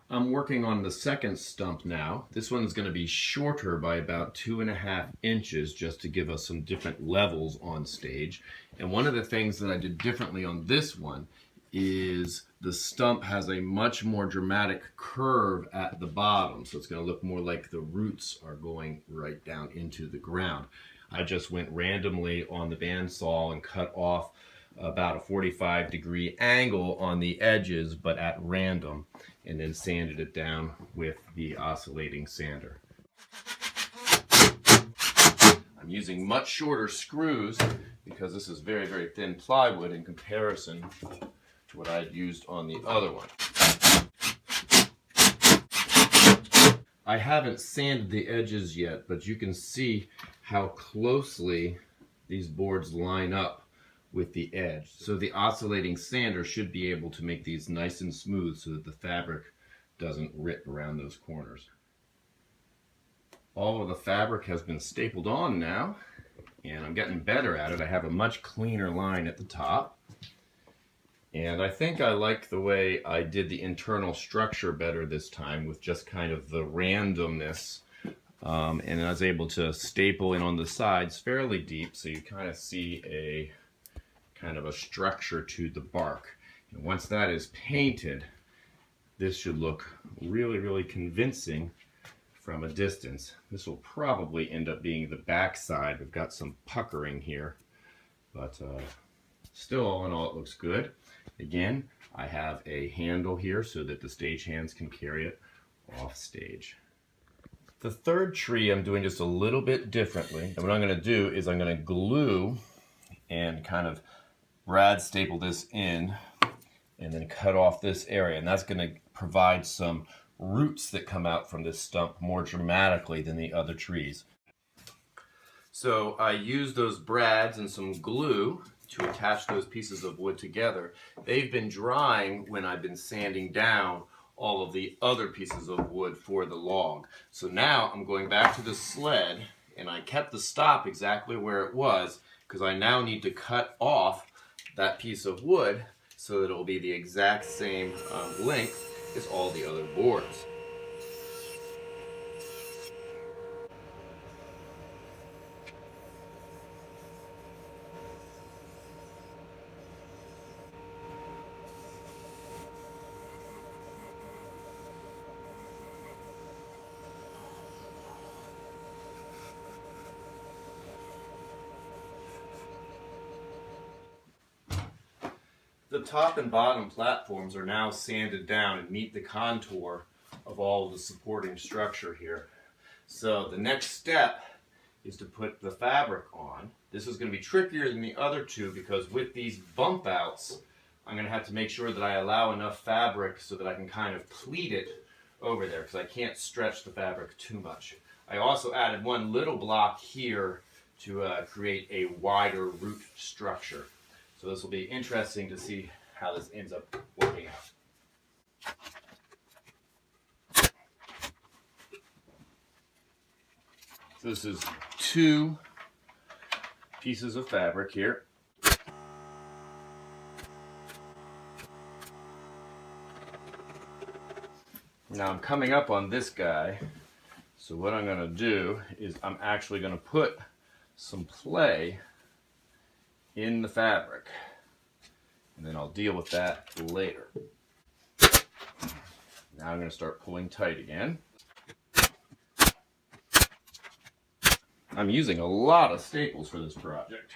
I'm working on the second stump now. This one's going to be shorter by about 2.5 inches just to give us some different levels on stage. And one of the things that I did differently on this one is the stump has a much more dramatic curve at the bottom. So it's going to look more like the roots are going right down into the ground. I just went randomly on the bandsaw and cut off about a 45-degree angle on the edges, but at random, and then sanded it down with the oscillating sander. I'm using much shorter screws because this is very, very thin plywood in comparison to what I'd used on the other one. I haven't sanded the edges yet, but you can see how closely these boards line up with the edge. So the oscillating sander should be able to make these nice and smooth so that the fabric doesn't rip around those corners. All of the fabric has been stapled on now, and I'm getting better at it. I have a much cleaner line at the top. And I think I like the way I did the internal structure better this time with just kind of the randomness. And I was able to staple in on the sides fairly deep, so you kind of see a kind of a structure to the bark. And once that is painted, this should look really, really convincing from a distance. This will probably end up being the back side. We've got some puckering here, but still, all in all, it looks good. Again, I have a handle here so that the stagehands can carry it off stage. The third tree I'm doing just a little bit differently. And what I'm going to do is I'm going to glue and kind of brad staple this in and then cut off this area. And that's going to provide some roots that come out from this stump more dramatically than the other trees. So I used those brads and some glue to attach those pieces of wood together. They've been drying when I've been sanding down all of the other pieces of wood for the log. So now I'm going back to the sled, and I kept the stop exactly where it was because I now need to cut off that piece of wood so that it will be the exact same length as all the other boards. The top and bottom platforms are now sanded down and meet the contour of all of the supporting structure here. So the next step is to put the fabric on. This is going to be trickier than the other two because with these bump outs, I'm going to have to make sure that I allow enough fabric so that I can kind of pleat it over there because I can't stretch the fabric too much. I also added one little block here to create a wider root structure. So this will be interesting to see how this ends up working out. So this is 2 pieces of fabric here. Now I'm coming up on this guy. So what I'm going to do is I'm actually going to put some play in the fabric, and then I'll deal with that later. Now I'm going to start pulling tight again. I'm using a lot of staples for this project.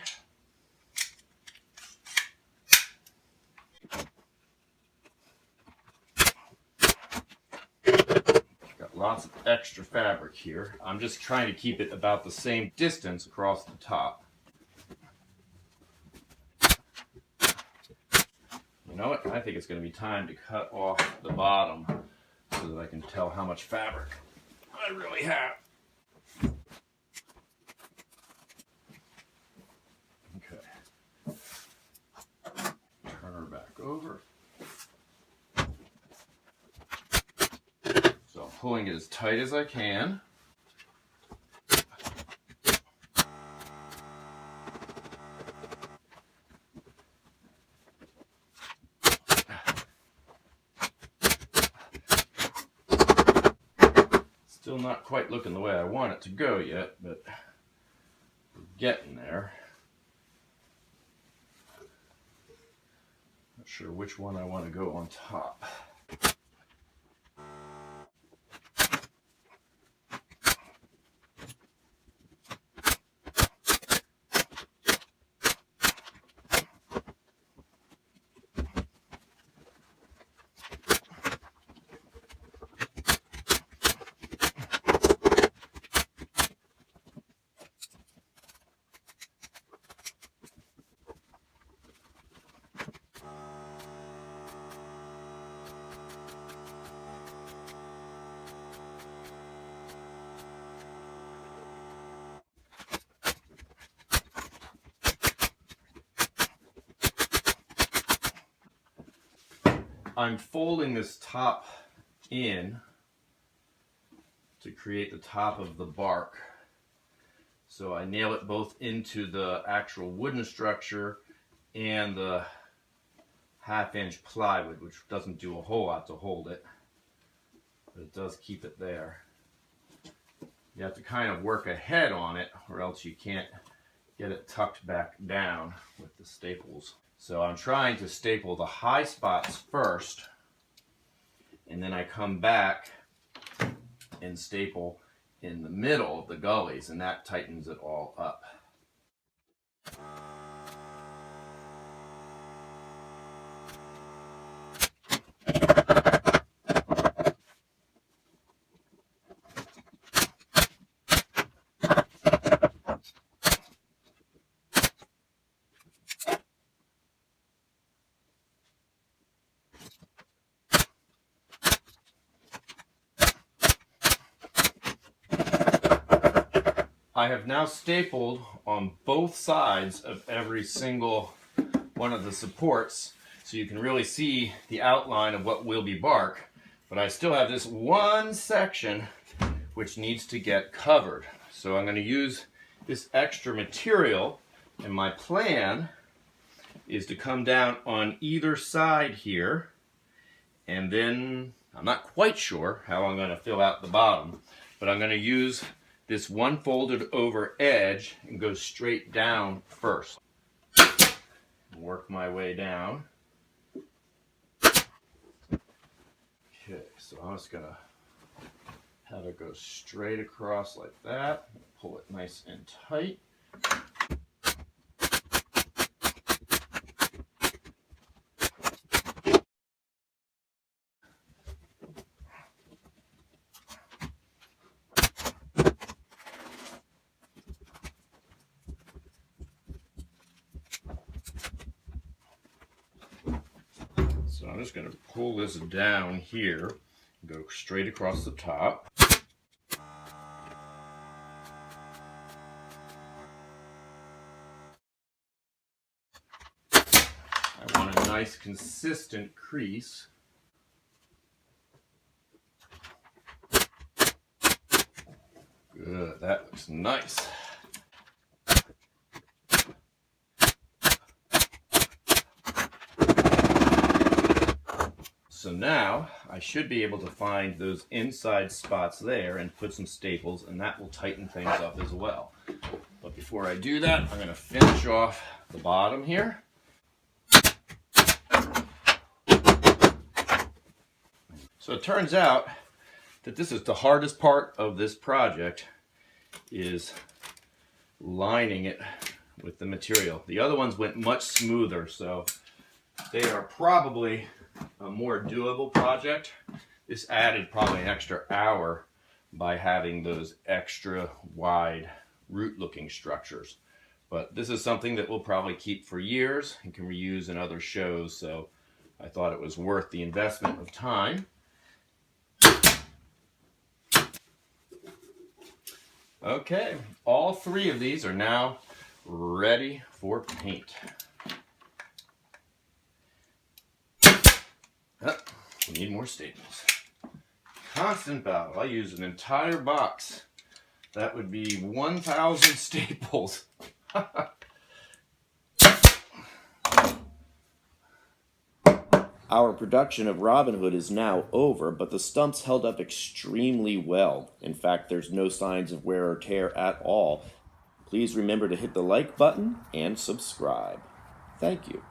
Got lots of extra fabric here. I'm just trying to keep it about the same distance across the top. You know what? I think it's going to be time to cut off the bottom so that I can tell how much fabric I really have. Okay. Turn her back over. So I'm pulling it as tight as I can. Still not quite looking the way I want it to go yet, but we're getting there. Not sure which one I want to go on top. I'm folding this top in to create the top of the bark. So I nail it both into the actual wooden structure and the 1/2-inch plywood, which doesn't do a whole lot to hold it, but it does keep it there. You have to kind of work ahead on it, or else you can't get it tucked back down with the staples. So I'm trying to staple the high spots first, and then I come back and staple in the middle of the gullies, and that tightens it all up. I have now stapled on both sides of every single one of the supports, so you can really see the outline of what will be bark, but I still have this one section which needs to get covered. So I'm going to use this extra material, and my plan is to come down on either side here, and then I'm not quite sure how I'm going to fill out the bottom, but I'm going to use this one folded over edge and go straight down first. Work my way down. Okay, so I'm just gonna have it go straight across like that. Pull it nice and tight. So I'm just going to pull this down here and go straight across the top. I want a nice consistent crease. Good, that looks nice. So now I should be able to find those inside spots there and put some staples, and that will tighten things up as well. But before I do that, I'm going to finish off the bottom here. So it turns out that this is the hardest part of this project, is lining it with the material. The other ones went much smoother, so they are probably a more doable project. This added probably an extra hour by having those extra wide root looking structures. But this is something that we'll probably keep for years and can reuse in other shows, so I thought it was worth the investment of time. Okay, all three of these are now ready for paint. We need more staples. Constant battle. I use an entire box. That would be 1,000 staples. Our production of Robin Hood is now over, but the stumps held up extremely well. In fact, there's no signs of wear or tear at all. Please remember to hit the like button and subscribe. Thank you.